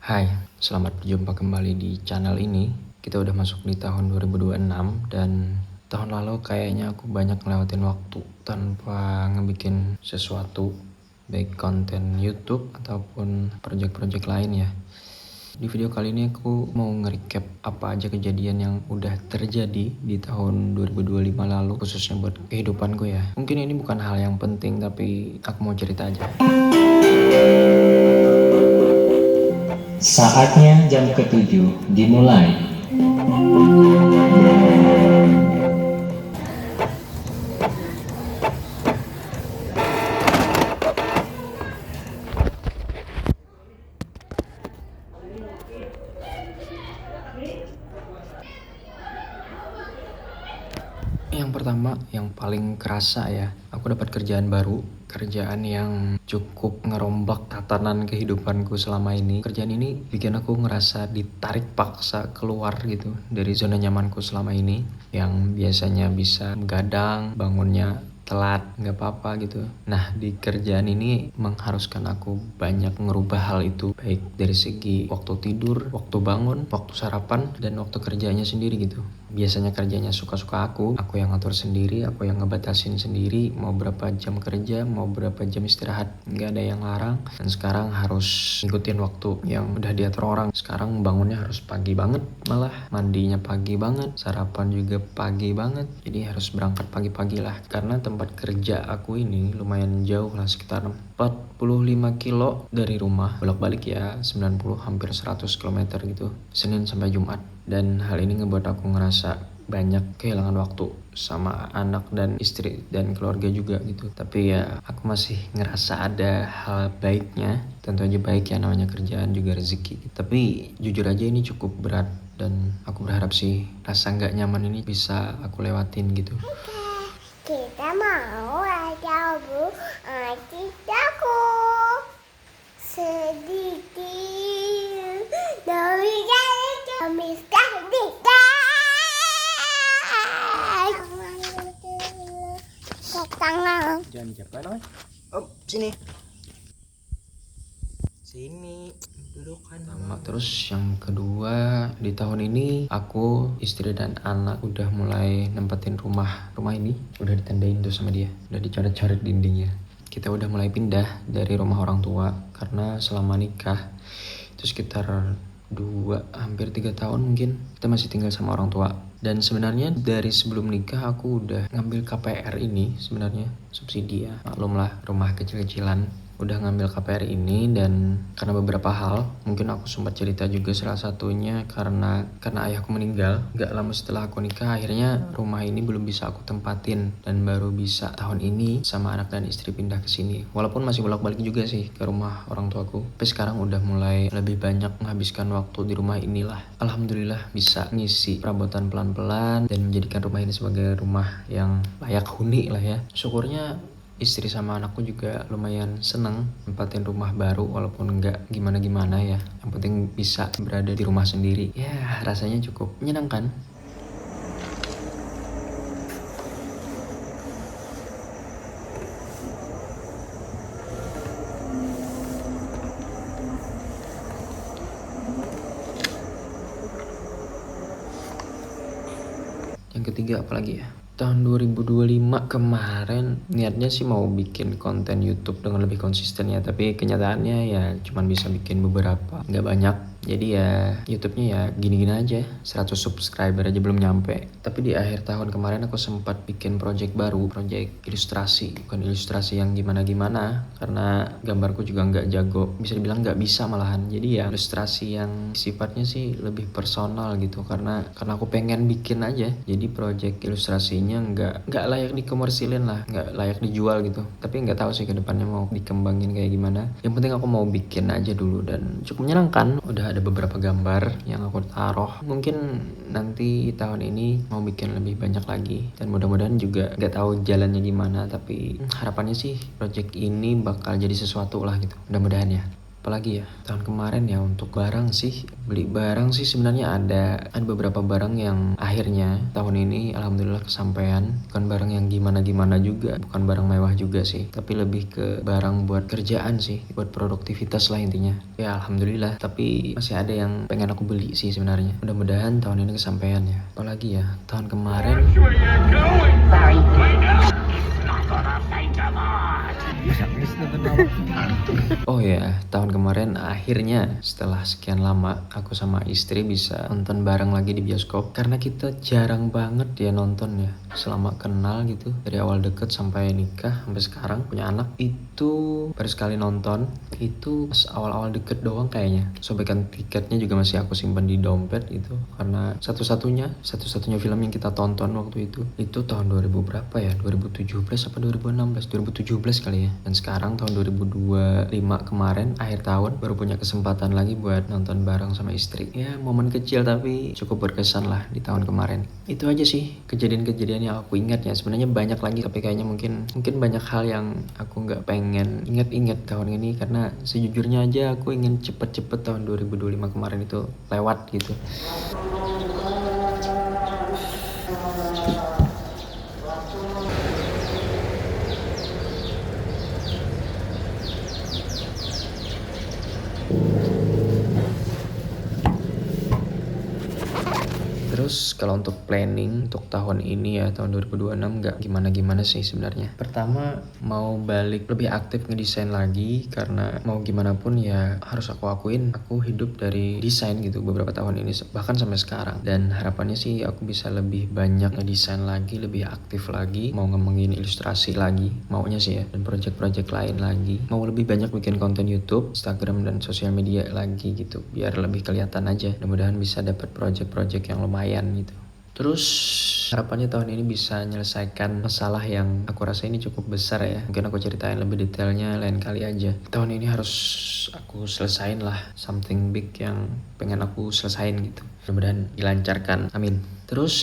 Hai, selamat berjumpa kembali di channel ini. Kita udah masuk di tahun 2026 dan tahun lalu kayaknya aku banyak ngelewatin waktu tanpa ngebikin sesuatu, baik konten YouTube ataupun project-project lain ya. Di video kali ini aku mau nge-recap apa aja kejadian yang udah terjadi di tahun 2025 lalu, khususnya buat kehidupanku ya. Mungkin ini bukan hal yang penting, tapi aku mau cerita aja. Saatnya jam ke-7 dimulai. Yang pertama, yang paling kerasa ya, aku dapat kerjaan baru, kerjaan yang cukup ngerombak tatanan kehidupanku selama ini. Kerjaan ini bikin aku ngerasa ditarik paksa keluar gitu dari zona nyamanku selama ini, yang biasanya bisa begadang, bangunnya telat, nggak apa-apa gitu. Nah, di kerjaan ini mengharuskan aku banyak ngerubah hal itu, baik dari segi waktu tidur, waktu bangun, waktu sarapan, dan waktu kerjanya sendiri gitu. Biasanya kerjanya suka-suka aku yang ngatur sendiri, aku yang ngebatasin sendiri mau berapa jam kerja, mau berapa jam istirahat, nggak ada yang larang. Dan sekarang harus ngikutin waktu yang udah diatur orang. Sekarang bangunnya harus pagi banget, malah mandinya pagi banget, sarapan juga pagi banget, jadi harus berangkat pagi-pagi lah. Karena tempat kerja aku ini lumayan jauh lah, sekitar 45 kilo dari rumah, bolak-balik ya 90 hampir 100 km gitu, Senin sampai Jumat. Dan hal ini ngebuat aku ngerasa banyak kehilangan waktu sama anak dan istri dan keluarga juga gitu. Tapi ya aku masih ngerasa ada hal baiknya. Tentu aja baik ya, namanya kerjaan juga rezeki. Tapi jujur aja ini cukup berat dan aku berharap sih rasa nggak nyaman ini bisa aku lewatin gitu. Kita mau ada bu citaku sedikit dari kami tangan. Jangan jatuh dong. Oh, sini. Sini dudukan sama. Terus yang kedua, di tahun ini aku, istri dan anak udah mulai nempatin rumah ini udah ditandain tuh sama dia, udah dicoret-coret dindingnya. Kita udah mulai pindah dari rumah orang tua karena selama nikah itu sekitar 2 hampir 3 tahun mungkin kita masih tinggal sama orang tua. Dan sebenarnya dari sebelum nikah aku udah ngambil KPR ini, sebenarnya subsidi ya, maklum lah, rumah kecil-kecilan. Udah ngambil KPR ini dan karena beberapa hal, mungkin aku sempat cerita juga, salah satunya karena ayahku meninggal gak lama setelah aku nikah. Akhirnya rumah ini belum bisa aku tempatin dan baru bisa tahun ini sama anak dan istri pindah ke sini. Walaupun masih bolak-balik juga sih ke rumah orang tuaku, tapi sekarang udah mulai lebih banyak menghabiskan waktu di rumah inilah. Alhamdulillah bisa ngisi perabotan pelan-pelan dan menjadikan rumah ini sebagai rumah yang layak huni lah ya. Syukurnya istri sama anakku juga lumayan seneng nempatin rumah baru, walaupun nggak gimana-gimana ya. Yang penting bisa berada di rumah sendiri. Ya, rasanya cukup menyenangkan. Yang ketiga apalagi ya? Tahun 2025 kemarin niatnya sih mau bikin konten YouTube dengan lebih konsisten ya, tapi kenyataannya ya cuman bisa bikin beberapa, nggak banyak. Jadi ya YouTube-nya ya gini-gini aja, 100 subscriber aja belum nyampe. Tapi di akhir tahun kemarin aku sempat bikin project baru, project ilustrasi. Bukan ilustrasi yang gimana-gimana, karena gambarku juga nggak jago, bisa dibilang nggak bisa malahan. Jadi ya ilustrasi yang sifatnya sih lebih personal gitu, karena aku pengen bikin aja. Jadi project ilustrasinya nggak layak dikomersilin lah, nggak layak dijual gitu. Tapi nggak tahu sih ke depannya mau dikembangin kayak gimana. Yang penting aku mau bikin aja dulu dan cukup menyenangkan. Udah ada beberapa gambar yang aku taruh. Mungkin nanti tahun ini mau bikin lebih banyak lagi dan mudah-mudahan juga, nggak tahu jalannya gimana, tapi harapannya sih project ini bakal jadi sesuatu lah gitu, mudah-mudahan ya. Apalagi ya, tahun kemarin ya untuk barang sih, beli barang sih sebenarnya ada beberapa barang yang akhirnya tahun ini alhamdulillah kesampaian. Bukan barang yang gimana-gimana juga, bukan barang mewah juga sih, tapi lebih ke barang buat kerjaan sih, buat produktivitas lah intinya. Ya alhamdulillah, tapi masih ada yang pengen aku beli sih sebenarnya. Mudah-mudahan tahun ini kesampaian ya. Apalagi ya, tahun kemarin oh ya, tahun kemarin akhirnya setelah sekian lama aku sama istri bisa nonton bareng lagi di bioskop. Karena kita jarang banget ya nonton ya, selama kenal gitu, dari awal deket sampai nikah sampai sekarang punya anak, itu baru sekali nonton. Itu pas awal-awal deket doang kayaknya. Sobekan tiketnya juga masih aku simpan di dompet gitu, karena satu-satunya film yang kita tonton waktu itu tahun 2000 berapa ya, 2017 apa 2016, 2017 kali ya. Dan sekarang tahun 2025 kemarin akhir tahun baru punya kesempatan lagi buat nonton bareng sama istri. Ya momen kecil tapi cukup berkesan lah di tahun kemarin. Itu aja sih kejadian-kejadian yang aku ingat ya. Sebenarnya banyak lagi tapi kayaknya mungkin banyak hal yang aku nggak pengen ingat-ingat tahun ini, karena sejujurnya aja aku ingin cepet-cepet tahun 2025 kemarin itu lewat gitu. Terus kalau untuk planning untuk tahun ini ya, tahun 2026 nggak gimana-gimana sih sebenarnya. Pertama mau balik lebih aktif ngedesain lagi, karena mau gimana pun ya harus aku akuin aku hidup dari desain gitu beberapa tahun ini bahkan sampai sekarang. Dan harapannya sih aku bisa lebih banyak ngedesain lagi, lebih aktif lagi, mau ngembangin ilustrasi lagi maunya sih ya, dan project-project lain lagi. Mau lebih banyak bikin konten YouTube, Instagram dan sosial media lagi gitu, biar lebih kelihatan aja. Mudah-mudahan bisa dapat project-project yang lumayan gitu. Terus harapannya tahun ini bisa menyelesaikan masalah yang aku rasa ini cukup besar ya. Mungkin aku ceritain lebih detailnya lain kali aja. Tahun ini harus aku selesain lah something big yang pengen aku selesain gitu. Mudah-mudahan dilancarkan, amin. Terus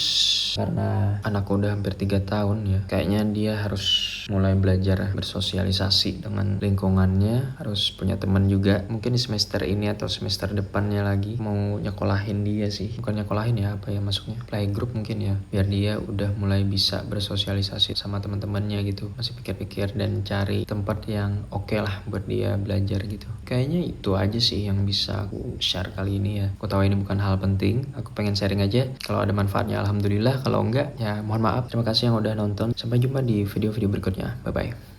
karena anakku udah hampir 3 tahun ya, kayaknya dia harus mulai belajar bersosialisasi dengan lingkungannya, harus punya teman juga. Mungkin di semester ini atau semester depannya lagi mau nyekolahin dia sih. Bukan nyekolahin ya, apa ya masuknya, playgroup mungkin ya, biar dia udah mulai bisa bersosialisasi sama teman-temannya gitu. Masih pikir-pikir dan cari tempat yang oke lah buat dia belajar gitu. Kayaknya itu aja sih yang bisa aku share kali ini ya. Aku tahu ini bukan hal penting, aku pengen sharing aja. Kalau ada manfaatnya alhamdulillah, kalau enggak ya mohon maaf. Terima kasih yang udah nonton. Sampai jumpa di video-video berikutnya. Bye bye.